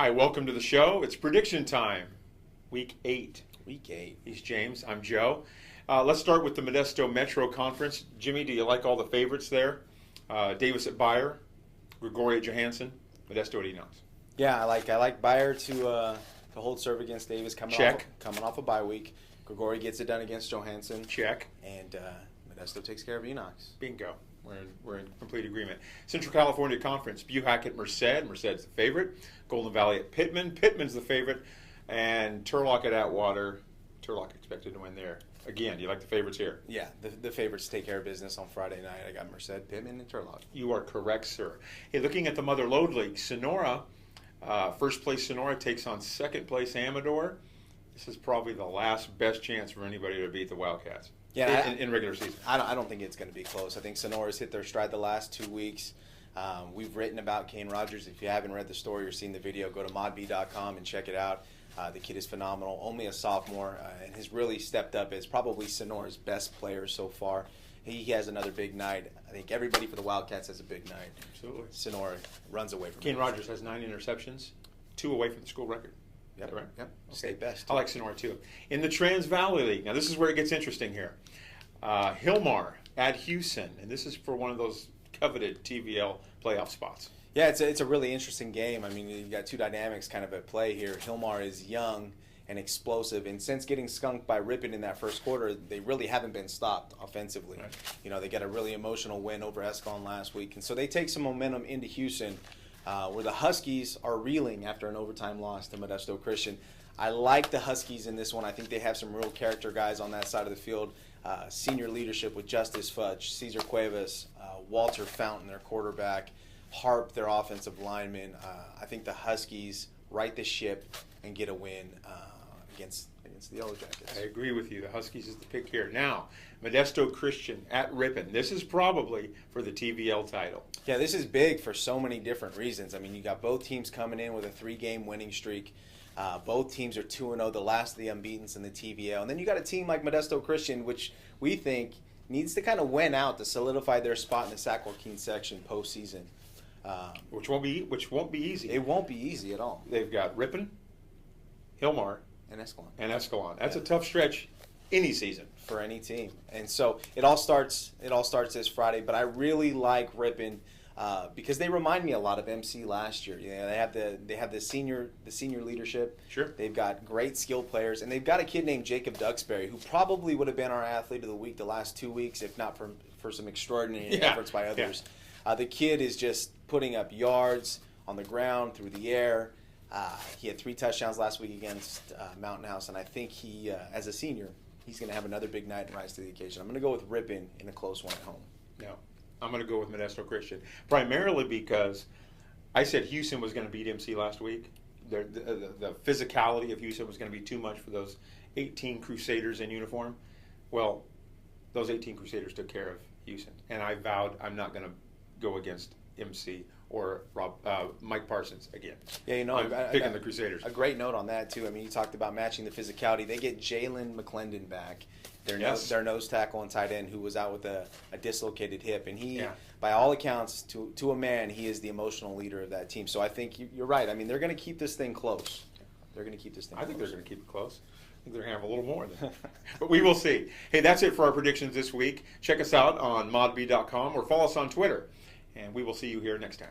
Hi, welcome to the show. It's prediction time. Week 8. Week 8. He's James. I'm Joe. Let's start with the Modesto Metro Conference. Jimmy, do you like all the favorites there? Davis at Bayer, Gregory at Johansson, Modesto at Enox. Yeah, I like Bayer to hold serve against Davis coming off a bye week. Gregory gets it done against Johansson. Check. And Modesto takes care of Enox. Bingo. We're in complete agreement. Central California Conference, Buhack at Merced. Merced's the favorite. Golden Valley at Pittman. Pittman's the favorite. And Turlock at Atwater. Turlock expected to win there. Again, do you like the favorites here? Yeah, the favorites take care of business on Friday night. I got Merced, Pittman, and Turlock. You are correct, sir. Hey, looking at the Mother Lode League, Sonora, first place Sonora takes on second place Amador. This is probably the last best chance for anybody to beat the Wildcats. Yeah, in regular season. I don't think it's going to be close. I think Sonora's hit their stride the last 2 weeks. We've written about Kane Rogers. If you haven't read the story or seen the video, go to modb.com and check it out. The kid is phenomenal. Only a sophomore and has really stepped up as probably Sonora's best player so far. He has another big night. I think everybody for the Wildcats has a big night. Absolutely. Sonora runs away from Kane Rogers has 9 interceptions, 2 away from the school record. Yep. Right? Yep. Okay. State best. I like Sonora too. In the Trans Valley League, now this is where it gets interesting here. Hilmar at Houston, and this is for one of those coveted TVL playoff spots. Yeah, it's a really interesting game. I mean, you've got two dynamics kind of at play here. Hilmar is young and explosive, and since getting skunked by Ripon in that first quarter, they really haven't been stopped offensively. Right. You know, they got a really emotional win over Escalon last week, and so they take some momentum into Houston, where the Huskies are reeling after an overtime loss to Modesto Christian. I like the Huskies in this one. I think they have some real character guys on that side of the field. Senior leadership with Justice Fudge, Cesar Cuevas, Walter Fountain, their quarterback, Harp, their offensive lineman. I think the Huskies right the ship and get a win against the Yellow Jackets. I agree with you. The Huskies is the pick here. Now, Modesto Christian at Ripon. This is probably for the TVL title. Yeah, this is big for so many different reasons. I mean, you got both teams coming in with a 3-game winning streak. Both teams are 2-0, the last of the unbeatens in the TVL. And then you got a team like Modesto Christian, which we think needs to kind of win out to solidify their spot in the Sac Joaquin section postseason. Which won't be easy. It won't be easy at all. They've got Ripon, Hilmar, And Escalon. That's a tough stretch any season For any team. And so it all starts this Friday, but I really like Ripon because they remind me a lot of MC last year. You know, they have the senior leadership. Sure. They've got great skill players, and they've got a kid named Jacob Duxbury who probably would have been our athlete of the week the last 2 weeks if not for some extraordinary efforts by others. Yeah. The kid is just putting up yards on the ground, through the air. He had 3 touchdowns last week against Mountain House, and I think he, as a senior, he's going to have another big night and rise to the occasion. I'm going to go with Ripon in a close one at home. No, I'm going to go with Modesto Christian, primarily because I said Houston was going to beat MC last week. The physicality of Houston was going to be too much for those 18 Crusaders in uniform. Well, those 18 Crusaders took care of Houston, and I vowed I'm not going to go against MC or Mike Parsons again. Yeah, you know, I'm picking the Crusaders. A great note on that too. I mean, you talked about matching the physicality. They get Jalen McClendon back, their nose tackle and tight end, who was out with a dislocated hip, and he, by all accounts, to a man, he is the emotional leader of that team. So I think you're right. I mean, they're going to keep this thing close. I think they're going to keep it close. I think they're going to have a little more than but we will see. Hey, that's it for our predictions this week. Check us out on modb.com or follow us on Twitter. And we will see you here next time.